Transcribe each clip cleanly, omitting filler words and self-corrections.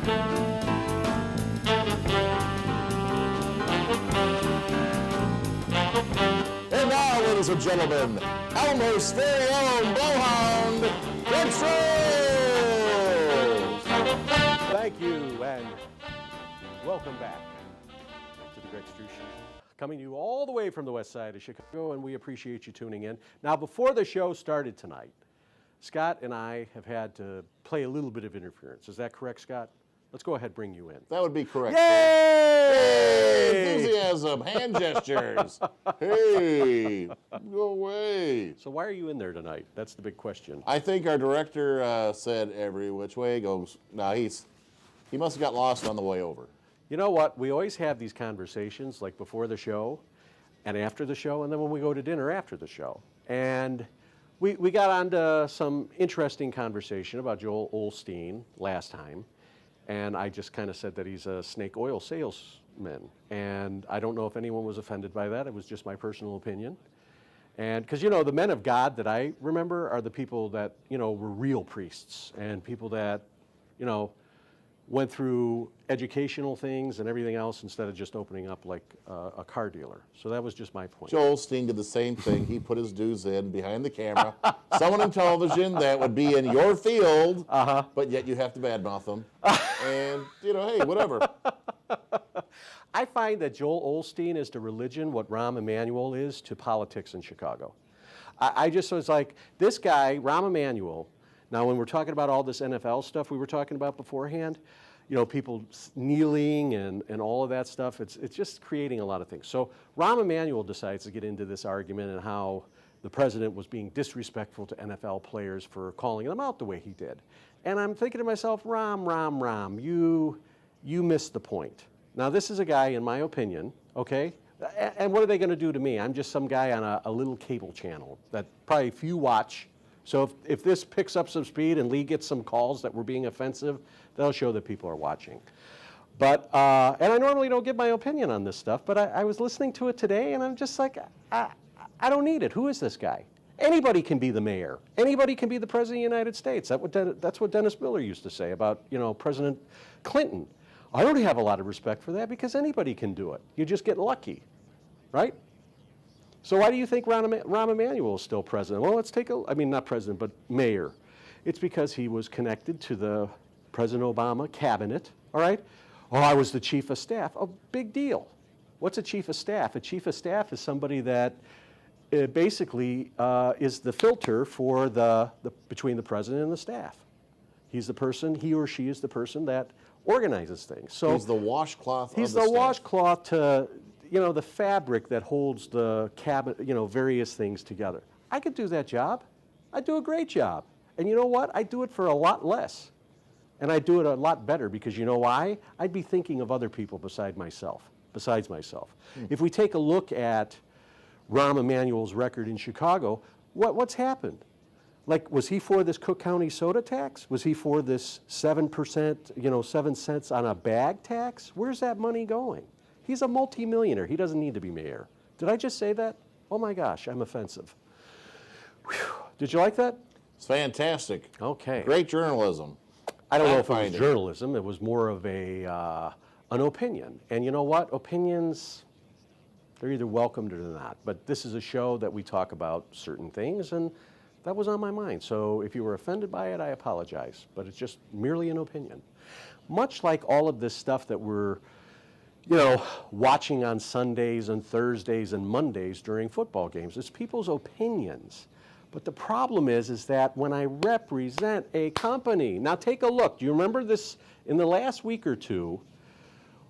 And now, ladies and gentlemen, Elmer's very own blowhound, Greg Struss! Thank you, and welcome back to the Greg Struss Show. Coming to you all the way from the west side of Chicago, and we appreciate you tuning in. Now, before the show started tonight, Scott and I have had to play a little bit of interference. Is that correct, Scott? Let's go ahead and bring you in. That would be correct. Yay! Yay! Enthusiasm, hand gestures. Hey, go away. So why are you in there tonight? That's the big question. I think our director said every which way goes. No, he must have got lost on the way over. You know what? We always have these conversations like before the show and after the show, and then when we go to dinner after the show. And we got onto some interesting conversation about Joel Osteen last time. And I just kind of said that he's a snake oil salesman. And I don't know if anyone was offended by that. It was just my personal opinion. And because, you know, the men of God that I remember are the people that, you know, were real priests and people that, you know, went through educational things and everything else instead of just opening up like a car dealer. So that was just my point. Joel Osteen did the same thing. He put his dues in behind the camera. Someone in television that would be in your field, but yet you have to badmouth them. And, you know, hey, whatever. I find that Joel Osteen is to religion what Rahm Emanuel is to politics in Chicago. I just was like, this guy, Rahm Emanuel. Now, when we're talking about all this NFL stuff we were talking about beforehand, you know, people kneeling and all of that stuff, it's just creating a lot of things. So Rahm Emanuel decides to get into this argument and how the president was being disrespectful to NFL players for calling them out the way he did. And I'm thinking to myself, Rahm, you missed the point. Now, this is a guy, in my opinion, okay? And what are they going to do to me? I'm just some guy on a little cable channel that probably few watch. So if this picks up some speed and Lee gets some calls that were being offensive, that'll show that people are watching. But, and I normally don't give my opinion on this stuff, but I was listening to it today and I'm just like, I don't need it. Who is this guy? Anybody can be the mayor. Anybody can be the president of the United States. That's what Dennis Miller used to say about, you know, President Clinton. I don't have a lot of respect for that because anybody can do it. You just get lucky, right? So why do you think Rahm Emanuel is still president? Well, let's take not president, but mayor. It's because he was connected to the President Obama cabinet, all right? Oh, I was the chief of staff. Oh, big deal. What's a chief of staff? A chief of staff is somebody that basically is the filter for between the president and the staff. He's the person, he or she is the person that organizes things. So he's the washcloth of the staff. He's the washcloth to, you know, the fabric that holds the cabinet, you know, various things together. I could do that job. I do a great job. And you know what? I do it for a lot less. And I do it a lot better because you know why? I'd be thinking of other people besides myself. If we take a look at Rahm Emanuel's record in Chicago, what's happened? Like, was he for this Cook County soda tax? Was he for this 7%, you know, 7 cents on a bag tax? Where's that money going? He's a multimillionaire. He doesn't need to be mayor. Did I just say that? Oh my gosh, I'm offensive. Whew. Did you like that? It's fantastic. Okay. Great journalism. I don't know if it was journalism. It was more of an opinion. And you know what? Opinions, they're either welcomed or they're not. But this is a show that we talk about certain things, and that was on my mind. So if you were offended by it, I apologize. But it's just merely an opinion. Much like all of this stuff that we're, you know, watching on Sundays and Thursdays and Mondays during football games. It's people's opinions. But the problem is that when I represent a company, now take a look. Do you remember this in the last week or two?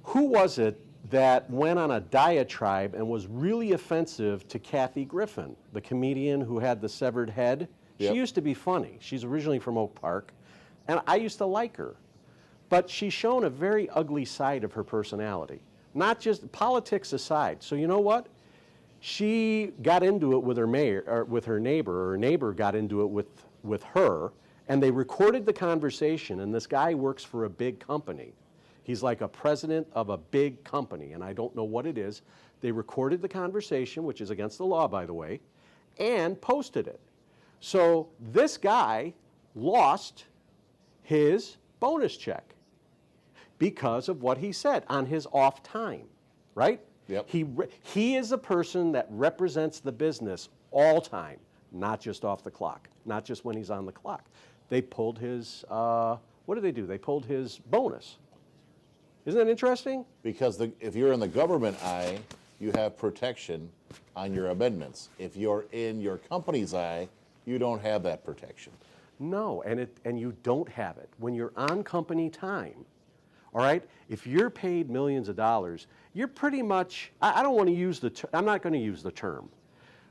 Who was it that went on a diatribe and was really offensive to Kathy Griffin, the comedian who had the severed head? Yep. She used to be funny. She's originally from Oak Park, and I used to like her. But she's shown a very ugly side of her personality, not just politics aside. So you know what? She got into it with her neighbor, or her neighbor got into it with her, and they recorded the conversation, and this guy works for a big company. He's like a president of a big company, and I don't know what it is. They recorded the conversation, which is against the law, by the way, and posted it. So this guy lost his bonus check. because of what he said on his off time, right? Yep. He is a person that represents the business all time, not just off the clock, not just when he's on the clock. They pulled his, what did they do? They pulled his bonus. Isn't that interesting? Because if you're in the government eye, you have protection on your amendments. If you're in your company's eye, you don't have that protection. No, and you don't have it. When you're on company time, all right, if you're paid millions of dollars, you're pretty much, I don't want to use I'm not going to use the term,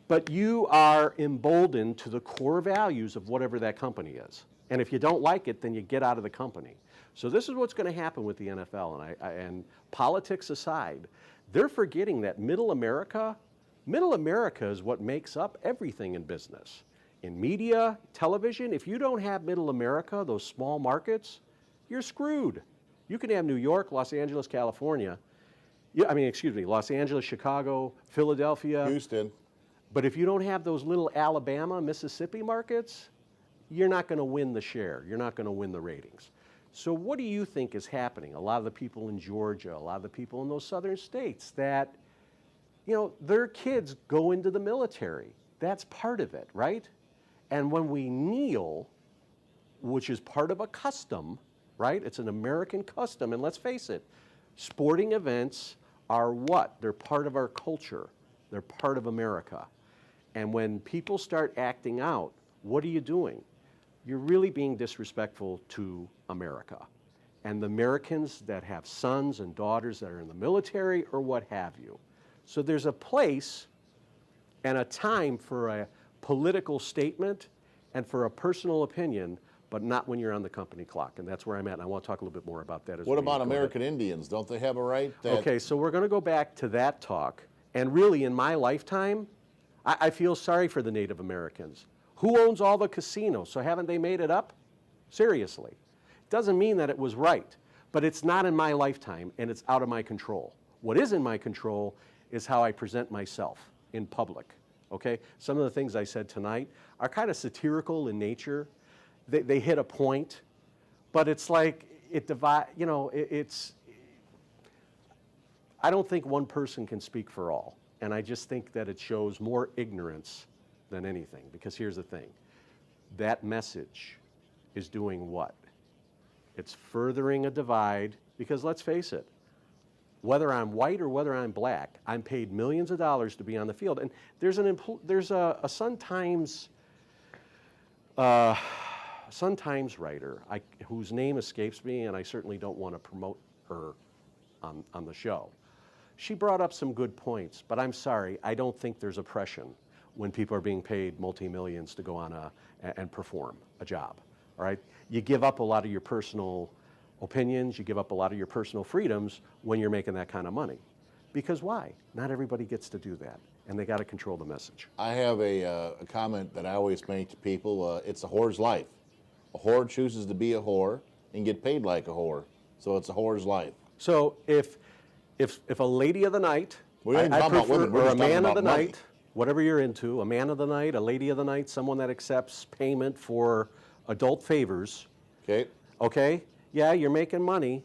but you are emboldened to the core values of whatever that company is. And if you don't like it, then you get out of the company. So this is what's going to happen with the NFL, and politics aside, they're forgetting that middle America is what makes up everything in business. In media, television, if you don't have middle America, those small markets, you're screwed. You can have New York, Los Angeles, California, Los Angeles, Chicago, Philadelphia. Houston. But if you don't have those little Alabama, Mississippi markets, you're not going to win the share. You're not going to win the ratings. So what do you think is happening? A lot of the people in Georgia, a lot of the people in those southern states that, their kids go into the military. That's part of it, right? And when we kneel, which is part of a custom, right? It's an American custom. And let's face it, sporting events are what? They're part of our culture. They're part of America. And when people start acting out, what are you doing? You're really being disrespectful to America. And the Americans that have sons and daughters that are in the military or what have you. So there's a place and a time for a political statement and for a personal opinion, but not when you're on the company clock. And that's where I'm at. And I want to talk a little bit more about that as well. What about American Indians? Don't they have a right? Okay, so we're going to go back to that talk. And really, in my lifetime, I feel sorry for the Native Americans. Who owns all the casinos? So haven't they made it up? Seriously. Doesn't mean that it was right, but it's not in my lifetime, and it's out of my control. What is in my control is how I present myself in public, okay? Some of the things I said tonight are kind of satirical in nature. They hit a point, but it's like it divides, I don't think one person can speak for all, and I just think that it shows more ignorance than anything, because here's the thing. That message is doing what? It's furthering a divide, because let's face it, whether I'm white or whether I'm black, I'm paid millions of dollars to be on the field. And there's a Sun-Times writer whose name escapes me, and I certainly don't want to promote her on the show. She brought up some good points, but I'm sorry, I don't think there's oppression when people are being paid multi-millions to go on and perform a job, all right? You give up a lot of your personal opinions, you give up a lot of your personal freedoms when you're making that kind of money. Because why? Not everybody gets to do that, and they got to control the message. I have a comment that I always make to people. It's a whore's life. A whore chooses to be a whore and get paid like a whore. So it's a whore's life. So if a lady of the night, We ain't talking about women, we're or a just talking man of about the money. night, whatever you're into, a man of the night, a lady of the night, someone that accepts payment for adult favors, Okay? yeah, you're making money,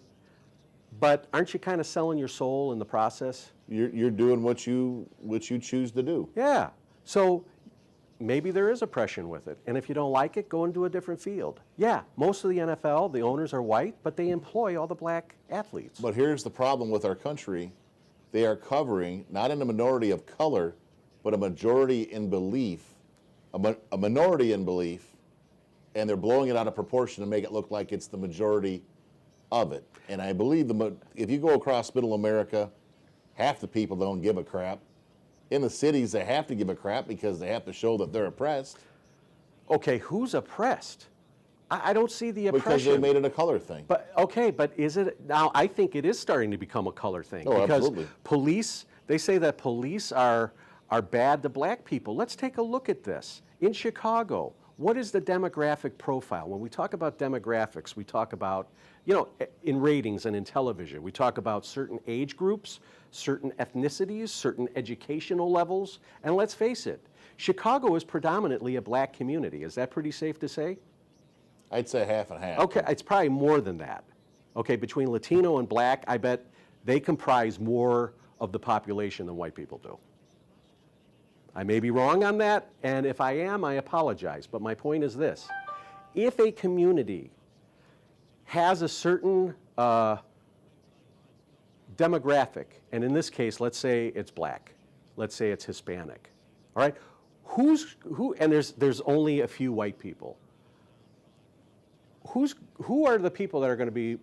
but aren't you kind of selling your soul in the process? You're doing what you choose to do. Yeah. So maybe there is oppression with it. And if you don't like it, go into a different field. Yeah, most of the NFL, the owners are white, but they employ all the black athletes. But here's the problem with our country. They are covering, not in a minority of color, but a majority in belief, a minority in belief, and they're blowing it out of proportion to make it look like it's the majority of it. And I believe if you go across middle America, half the people don't give a crap. In the cities, they have to give a crap because they have to show that they're oppressed. Okay, who's oppressed? I don't see the oppression. Because they made it a color thing. But okay, but is it now? I think it is starting to become a color thing. Oh, because absolutely. Police, they say that police are bad to black people. Let's take a look at this. In Chicago, what is the demographic profile? When we talk about demographics, we talk about, in ratings and in television, we talk about certain age groups, certain ethnicities, certain educational levels, and let's face it, Chicago is predominantly a black community. Is that pretty safe to say? I'd say half and half. Okay, it's probably more than that. Okay, between Latino and black, I bet they comprise more of the population than white people do. I may be wrong on that, and if I am, I apologize. But my point is this. If a community has a certain demographic, and in this case, let's say it's black, let's say it's Hispanic, all right? And there's only a few white people. Who are the people that are going to be,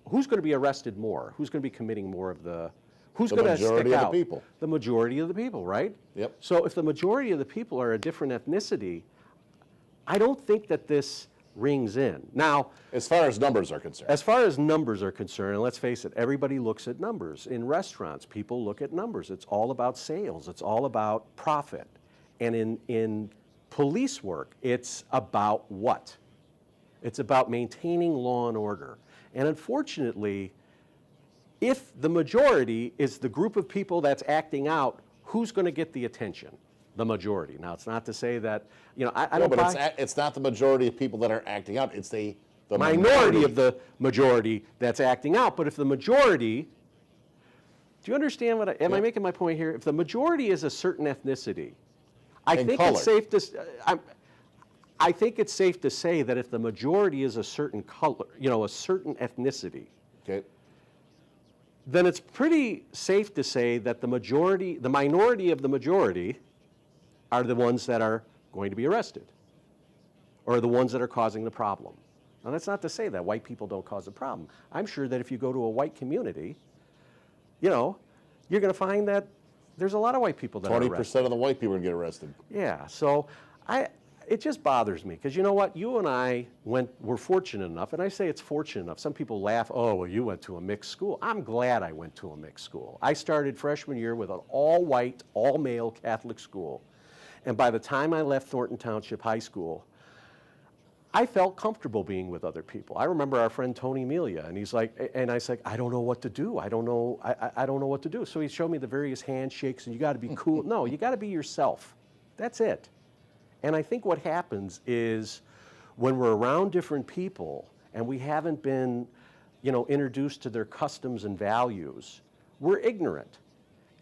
who's going to be arrested more? Who's going to be committing more of the, who's going to stick out? The majority of the people. The majority of the people, right? Yep. So if the majority of the people are a different ethnicity, I don't think that this rings in. Now, as far as numbers are concerned. as far as numbers are concerned, and let's face it, everybody looks at numbers. In restaurants, people look at numbers. It's all about sales. It's all about profit. And in police work, it's about what? It's about maintaining law and order. And unfortunately, if the majority is the group of people that's acting out, who's going to get the attention? The majority. Now, it's not to say that, I don't buy... but it's not the majority of people that are acting out. It's the minority of the majority that's acting out. But if the majority... Do you understand what am I making my point here? If the majority is a certain ethnicity, I think it's safe to say that if the majority is a certain color, a certain ethnicity, okay, then it's pretty safe to say that the minority of the majority are the ones that are going to be arrested, or the ones that are causing the problem. Now, that's not to say that white people don't cause a problem. I'm sure that if you go to a white community, you're going to find that there's a lot of white people that are arrested. 20% of the white people are going to get arrested. Yeah, so it just bothers me, because you know what? You and I were fortunate enough, and I say it's fortunate enough. Some people laugh, oh, well, you went to a mixed school. I'm glad I went to a mixed school. I started freshman year with an all-white, all-male Catholic school. And by the time I left Thornton Township High School, I felt comfortable being with other people. I remember our friend Tony Melia, and he's like, and I said, I don't know what to do. I don't know what to do. So he showed me the various handshakes, and you got to be cool. No, you got to be yourself. That's it. And I think what happens is when we're around different people and we haven't been, introduced to their customs and values, we're ignorant.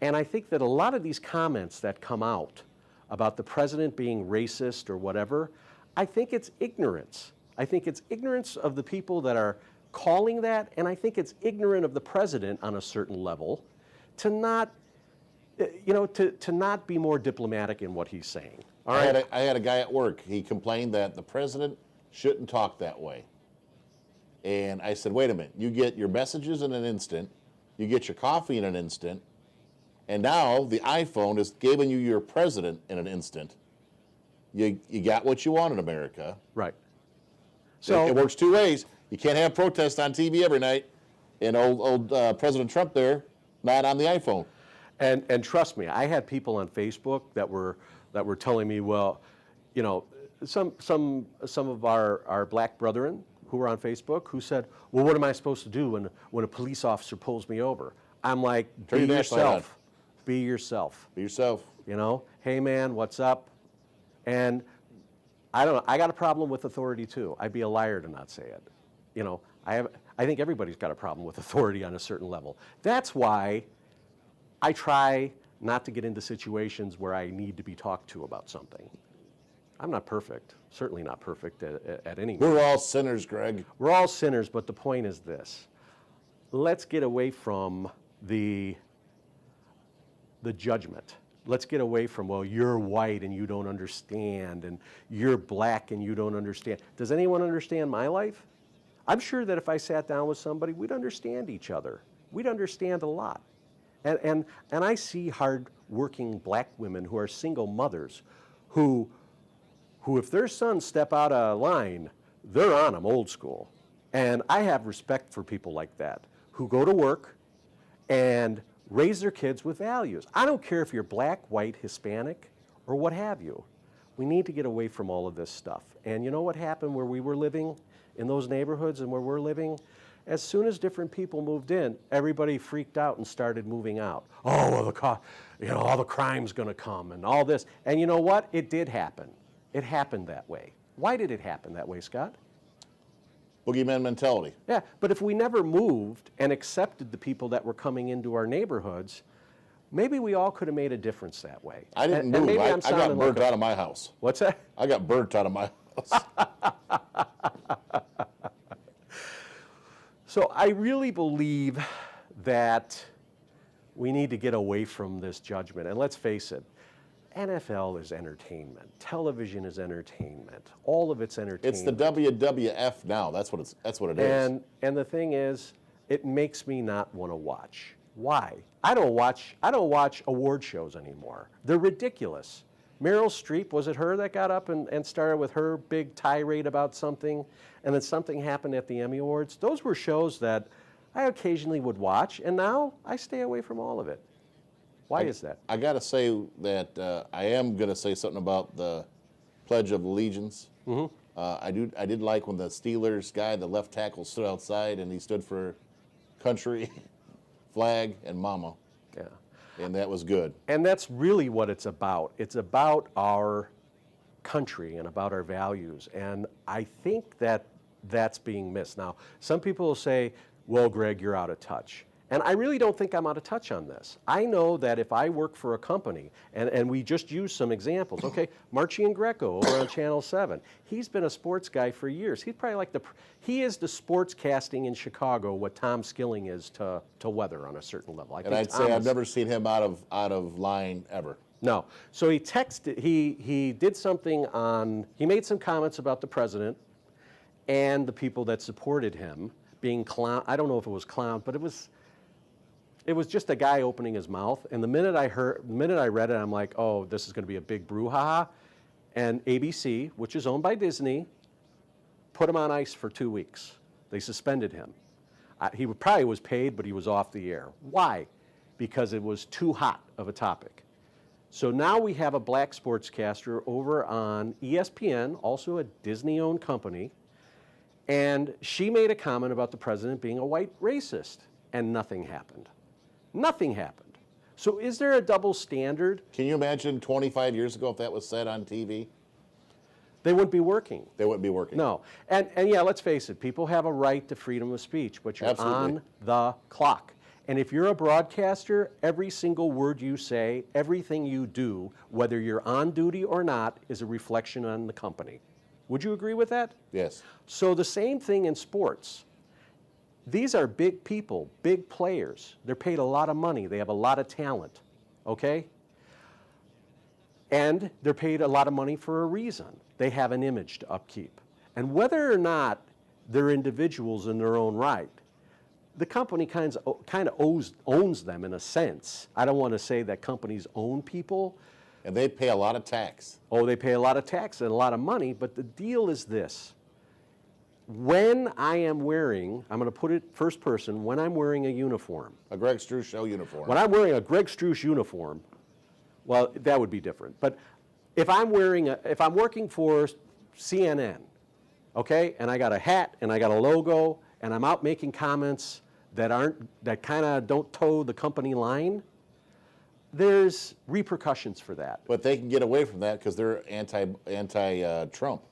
And I think that a lot of these comments that come out about the president being racist or whatever, I think it's ignorance. I think it's ignorance of the people that are calling that, and I think it's ignorant of the president on a certain level to not, to not be more diplomatic in what he's saying. All right? I had a guy at work. He complained that the president shouldn't talk that way. And I said, wait a minute. You get your messages in an instant. You get your coffee in an instant. And now the iPhone is giving you your president in an instant. You got what you want in America. Right. So it works two ways. You can't have protests on TV every night, and old President Trump there, not on the iPhone. And trust me, I had people on Facebook that were telling me, well, some of our black brethren who were on Facebook who said, well, what am I supposed to do when a police officer pulls me over? I'm like, be yourself. Be yourself. Be yourself. Hey man, what's up? And I don't know, I got a problem with authority too. I'd be a liar to not say it. I think everybody's got a problem with authority on a certain level. That's why I try not to get into situations where I need to be talked to about something. I'm not perfect, certainly not perfect at any We're all sinners, Greg. We're all sinners, but the point is this. Let's get away from the judgment. Let's get away from, well, you're white and you don't understand, and you're black and you don't understand. Does anyone understand my life? I'm sure that if I sat down with somebody, we'd understand each other. We'd understand a lot. And I see hard-working black women who are single mothers who if their sons step out of line, they're on them old school. And I have respect for people like that who go to work and raise their kids with values. I don't care if you're black, white, Hispanic, or what have you. We need to get away from all of this stuff. And you know what happened where we were living in those neighborhoods and where we're living? As soon as different people moved in, everybody freaked out and started moving out. Oh, well, all the crime's going to come and all this. And you know what? It did happen. It happened that way. Why did it happen that way, Scott? Boogeyman mentality. Yeah, but if we never moved and accepted the people that were coming into our neighborhoods, maybe we all could have made a difference that way. I didn't And move. maybe I I'm got sounding burnt like out of my house. What's that? I got burnt out of my house. So I really believe that we need to get away from this judgment. And let's face it, NFL is entertainment. Television is entertainment. All of it's entertainment. It's the WWF now. That's what it is. And the thing is, it makes me not want to watch. Why? I don't watch award shows anymore. They're ridiculous. Meryl Streep, was it her that got up and started with her big tirade about something, and then something happened at the Emmy Awards? Those were shows that I occasionally would watch, and now I stay away from all of it. Why is that? I got to say that I am going to say something about the Pledge of Allegiance. Mm-hmm. I did like when the Steelers guy, the left tackle, stood outside and he stood for country, flag, and mama. Yeah. And that was good. And that's really what it's about. It's about our country and about our values. And I think that that's being missed. Now, some people will say, well, Greg, you're out of touch. And I really don't think I'm out of touch on this. I know that if I work for a company, and we just used some examples, okay, Marchie and Greco over on Channel 7, he's been a sports guy for years. He's probably he is the sports casting in Chicago what Tom Skilling is to weather on a certain level. I'd say I've never seen him out of line ever. No. So he texted, he did something he made some comments about the president and the people that supported him being clown. I don't know if it was clown, but it was just a guy opening his mouth. And the minute I read it, I'm like, oh, this is going to be a big brouhaha. And ABC, which is owned by Disney, put him on ice for 2 weeks. They suspended him. He probably was paid, but he was off the air. Why? Because it was too hot of a topic. So now we have a black sportscaster over on ESPN, also a Disney-owned company, and she made a comment about the president being a white racist, and nothing happened. Nothing happened. So is there a double standard? Can you imagine 25 years ago if that was said on TV? They wouldn't be working. They wouldn't be working. No. And yeah, let's face it, people have a right to freedom of speech, but you're Absolutely. on the clock. And if you're a broadcaster, every single word you say, everything you do, whether you're on duty or not, is a reflection on the company. Would you agree with that? Yes. So the same thing in sports. These are big people, big players. They're paid a lot of money. They have a lot of talent, okay? And they're paid a lot of money for a reason. They have an image to upkeep. And whether or not they're individuals in their own right, the company kind of owns them in a sense. I don't want to say that companies own people. And they pay a lot of tax. Oh, they pay a lot of tax and a lot of money, but the deal is this. When I am wearing, I'm going to put it first person, when I'm wearing a uniform. A Greg Struss show uniform. When I'm wearing a Greg Struss uniform, well, that would be different. But if I'm working for CNN, okay, and I got a hat and I got a logo and I'm out making comments that kind of don't toe the company line, there's repercussions for that. But they can get away from that because they're anti-Trump.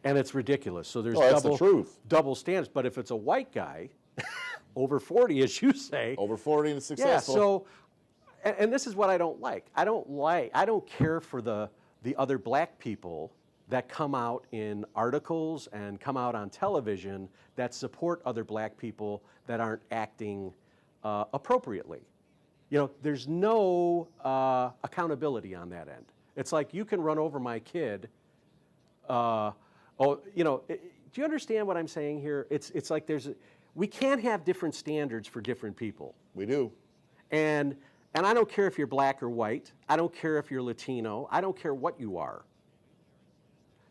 And it's ridiculous. So there's that's the truth. double standards. But if it's a white guy, over 40, as you say. Over 40 and successful. Yeah, so, and this is what I don't like. I don't care for the other black people that come out in articles and come out on television that support other black people that aren't acting appropriatly. You know, there's no accountability on that end. It's like you can run over my kid. Do you understand what I'm saying here? It's like we can't have different standards for different people. We do. And I don't care if you're black or white. I don't care if you're Latino. I don't care what you are.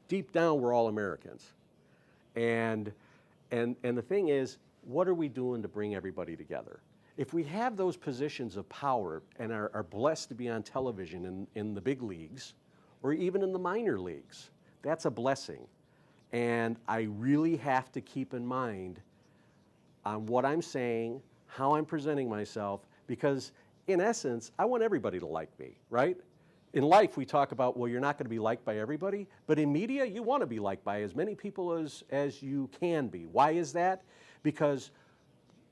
Deep down, we're all Americans. And the thing is, what are we doing to bring everybody together? If we have those positions of power and are blessed to be on television in the big leagues or even in the minor leagues, that's a blessing. And I really have to keep in mind on what I'm saying, how I'm presenting myself, because in essence, I want everybody to like me, right? in life, we talk about, well, you're not going to be liked by everybody, but in media, you want to be liked by as many people as you can be. Why is that? Because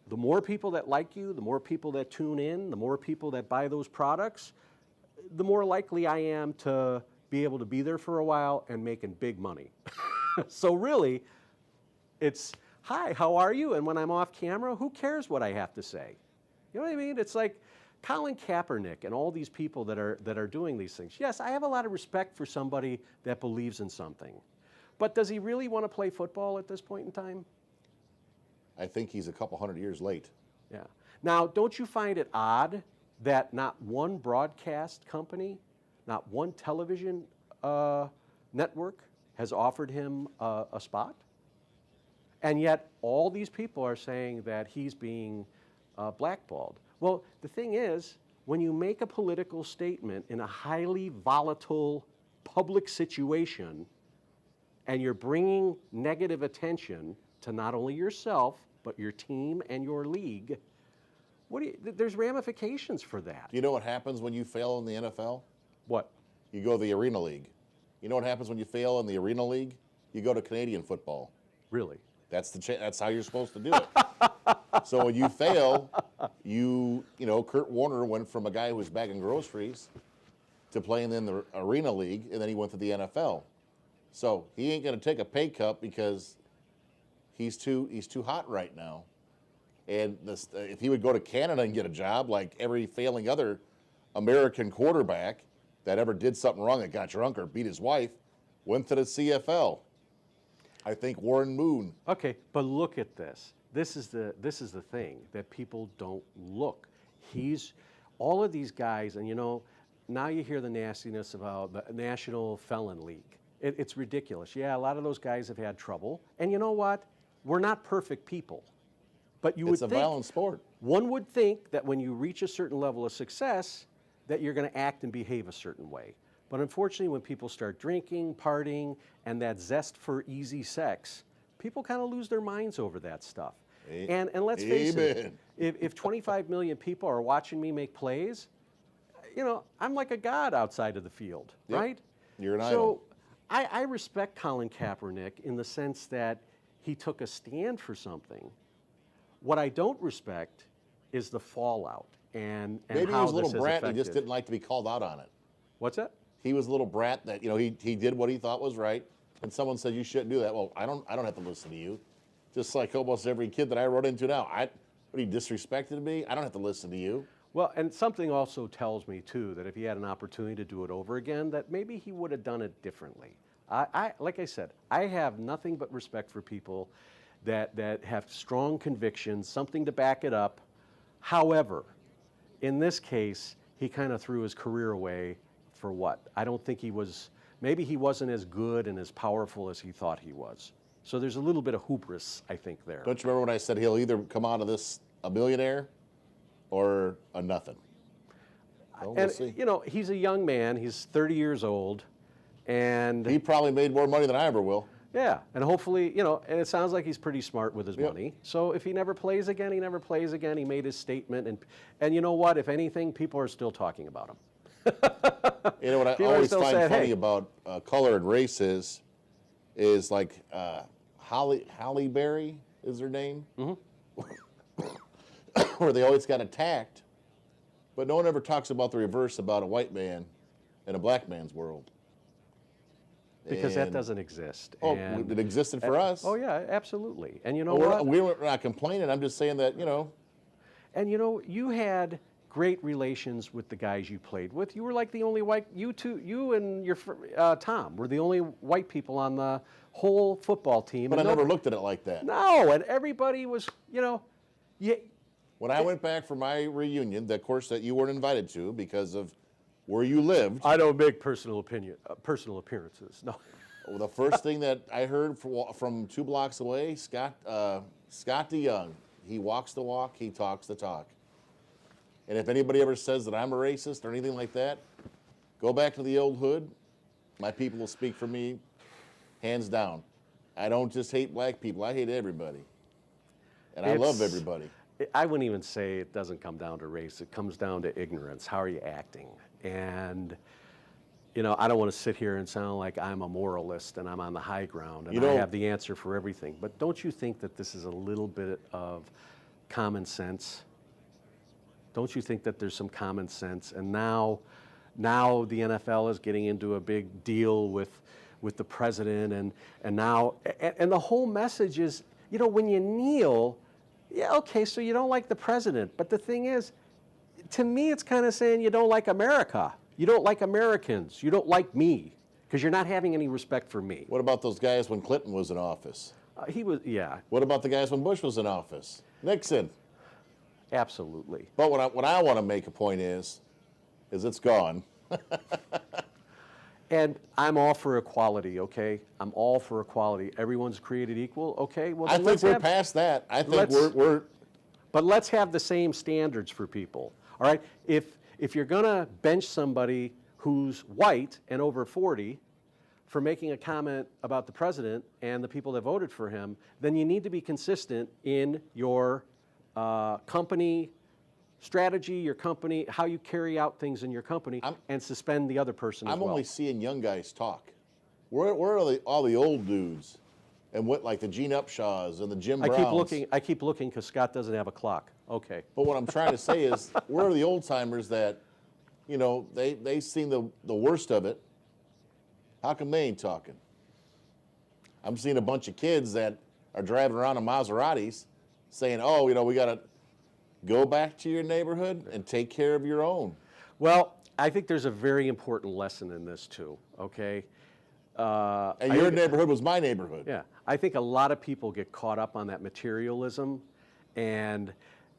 the more people that like you, the more people that tune in, the more people that buy those products, the more likely I am to be able to be there for a while and making big money. So really, it's, hi, how are you? And when I'm off camera, who cares what I have to say? You know what I mean? It's like Colin Kaepernick and all these people that are doing these things. Yes, I have a lot of respect for somebody that believes in something. But does he really want to play football at this point in time? I think he's a couple hundred years late. Yeah. Now, don't you find it odd that not one broadcast company, not one television network has offered him a spot? And yet all these people are saying that he's being blackballed. Well, the thing is, when you make a political statement in a highly volatile public situation and you're bringing negative attention to not only yourself, but your team and your league, there's ramifications for that. Do you know what happens when you fail in the NFL? What? You go to the Arena League. You know what happens when you fail in the Arena League? You go to Canadian football. Really? That's how you're supposed to do it. So when you fail, you know, Kurt Warner went from a guy who was bagging groceries to playing in the Arena League, and then he went to the NFL. So he ain't going to take a pay cut because he's too hot right now. And if he would go to Canada and get a job like every failing other American quarterback that ever did something wrong, that got drunk or beat his wife, went to the CFL. I think Warren Moon. Okay, but look at this. This is the thing that people don't look. All of these guys, and you know, now you hear the nastiness about the National Felon League. It's ridiculous. Yeah, a lot of those guys have had trouble. And you know what? We're not perfect people. But It's a violent sport. One would think that when you reach a certain level of success, that you're going to act and behave a certain way. But unfortunately, when people start drinking, partying, and that zest for easy sex, people kind of lose their minds over that stuff. And let's face it, if 25 million people are watching me make plays, you know, I'm like a god outside of the field, right? You're an idol. So I respect Colin Kaepernick in the sense that he took a stand for something. What I don't respect is the fallout and Maybe how he was a little this has brat and he affected. just didn't like to be called out on it. What's that? He was a little brat that, you know, he did what he thought was right, and someone said you shouldn't do that. Well, I don't have to listen to you. Just like almost every kid that I run into now. What, he disrespected me? I don't have to listen to you. Well, and something also tells me too that if he had an opportunity to do it over again, that maybe he would have done it differently. Like I said, I have nothing but respect for people that have strong convictions, something to back it up. However, in this case, he kind of threw his career away for what? I don't think maybe he wasn't as good and as powerful as he thought he was. So there's a little bit of hubris, I think, there. Don't you remember when I said he'll either come out of this a millionaire or a nothing? Well, we'll see. You know, he's a young man. He's 30 years old. And He probably made more money than I ever will. yeah, and hopefully, you know, and it sounds like he's pretty smart with his money. So if he never plays again, he never plays again. He made his statement. And you know what? If anything, people are still talking about him. You know what I People are always still find saying, funny hey. about color and race is like Halle Berry is her name, where they always got attacked, but no one ever talks about the reverse about a white man in a black man's world. Because that And- doesn't exist. Oh, And- it existed for us. Oh, yeah, absolutely. And you know Well, what? we're not complaining. I'm just saying that, you know, And you know, you had great relations with the guys you played with. You were like the only white, you and your Tom were the only white people on the whole football team. but I And never nobody- looked at it like that. No, and everybody was, you know, When I went back for my reunion, the course that you weren't invited to because of where you lived, I don't make personal appearances. No. well, the first thing that I heard from 2 blocks away, Scott DeYoung, he walks the walk, he talks the talk. And if anybody ever says that I'm a racist or anything like that, go back to the old hood. My people will speak for me, hands down. I don't just hate black people, I hate everybody. And I love everybody. I wouldn't even say it doesn't come down to race. It comes down to ignorance. How are you acting? And I don't want to sit here and sound like I'm a moralist and I'm on the high ground and You know- I have the answer for everything. But don't you think that this is a little bit of common sense? Don't you think that there's some common sense? And now the NFL is getting into a big deal with the president, and now the whole message is, when you kneel, yeah, okay, so you don't like the president. But the thing is, to me, it's kind of saying you don't like America. You don't like Americans. You don't like me because you're not having any respect for me. What about those guys when Clinton was in office? He was, yeah, What about the guys when Bush was in office? Nixon. absolutely. But what I want to make a point is it's gone. And I'm all for equality, okay? I'm all for equality. Everyone's created equal, okay? Well, I then think we're past that. I think we're But let's have the same standards for people, all right? If you're going to bench somebody who's white and over 40 for making a comment about the president and the people that voted for him, then you need to be consistent in your company strategy, your company, how you carry out things in your company, and suspend the other person as I'm well. only seeing young guys talk. Where are all the old dudes? And what, like the Gene Upshaws and the Jim Browns? I keep looking because Scott doesn't have a clock. Okay. But what I'm trying to say is, where are the old timers that, they've seen the worst of it? How come they ain't talking? I'm seeing a bunch of kids that are driving around in Maseratis saying, oh, we got to go back to your neighborhood and take care of your own. Well, I think there's a very important lesson in this too, okay? And your neighborhood was my neighborhood. Yeah, I think a lot of people get caught up on that materialism, and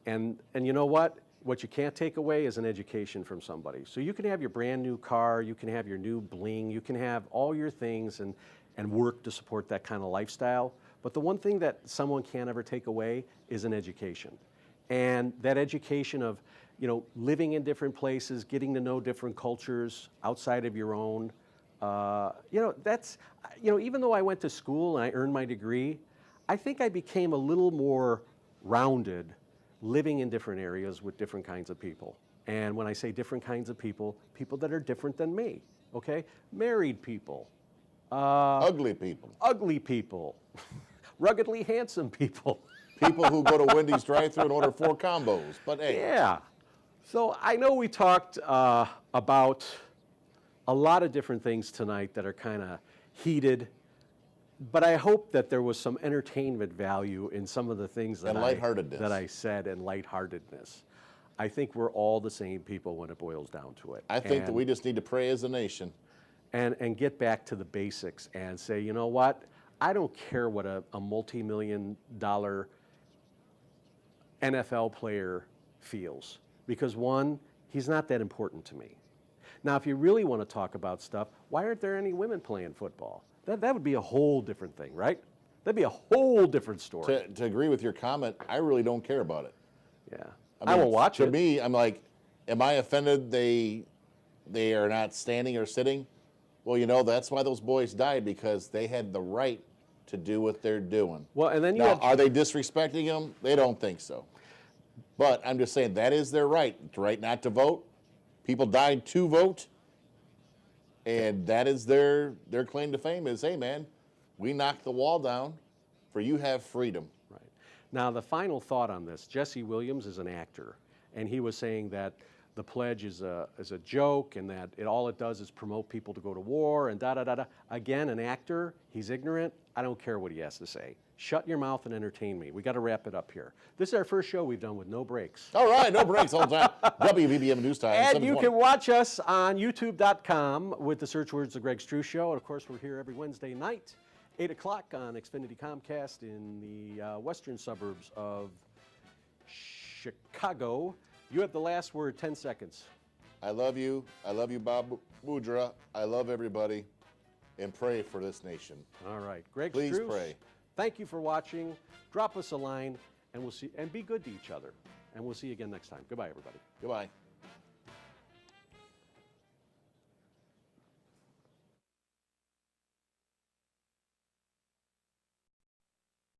you know what? What you can't take away is an education from somebody. So you can have your brand new car, you can have your new bling, you can have all your things and work to support that kind of lifestyle. But the one thing that someone can't ever take away is an education. And that education of, living in different places, getting to know different cultures outside of your own, that's, even though I went to school and I earned my degree, I think I became a little more rounded living in different areas with different kinds of people. And when I say different kinds of people, people that are different than me, okay? Married people. Ugly people. Ruggedly handsome people. People who go to Wendy's drive-thru and order 4 combos. But hey. Yeah. So I know we talked about a lot of different things tonight that are kind of heated, but I hope that there was some entertainment value in some of the things that I said, and lightheartedness. I think we're all the same people when it boils down to it. I think that we just need to pray as a nation. And get back to the basics and say, you know what? I don't care what a multi-million-dollar NFL player feels, because one, he's not that important to me. Now, if you really want to talk about stuff, why aren't there any women playing football? That would be a whole different thing, right? That'd be a whole different story. To agree with your comment, I really don't care about it. Yeah. I won't watch it. To me, I'm like, am I offended they are not standing or sitting? Well, that's why those boys died, because they had the right to do what they're doing. Well, and then you are they disrespecting them? They don't think so. But I'm just saying that is their right not to vote. People died to vote, and that is their claim to fame is, hey, man, we knocked the wall down, for you have freedom. Right. Now, the final thought on this, Jesse Williams is an actor, and he was saying that the pledge is a joke, and that all it does is promote people to go to war and da-da-da-da. Again, an actor, he's ignorant. I don't care what he has to say. Shut your mouth and entertain me. We got to wrap it up here. This is our first show we've done with no breaks. All right, no breaks all the time. WVBM News Time. And you can watch us on youtube.com with the search words The Greg Struss Show. And of course, we're here every Wednesday night, 8 o'clock on Xfinity Comcast in the western suburbs of Chicago. You have the last word, 10 seconds. I love you. I love you, Bob Boudreaux. I love everybody. And pray for this nation. All right. Greg Please Struss, pray. Thank you for watching. Drop us a line, and we'll see. And be good to each other. And we'll see you again next time. Goodbye, everybody. Goodbye.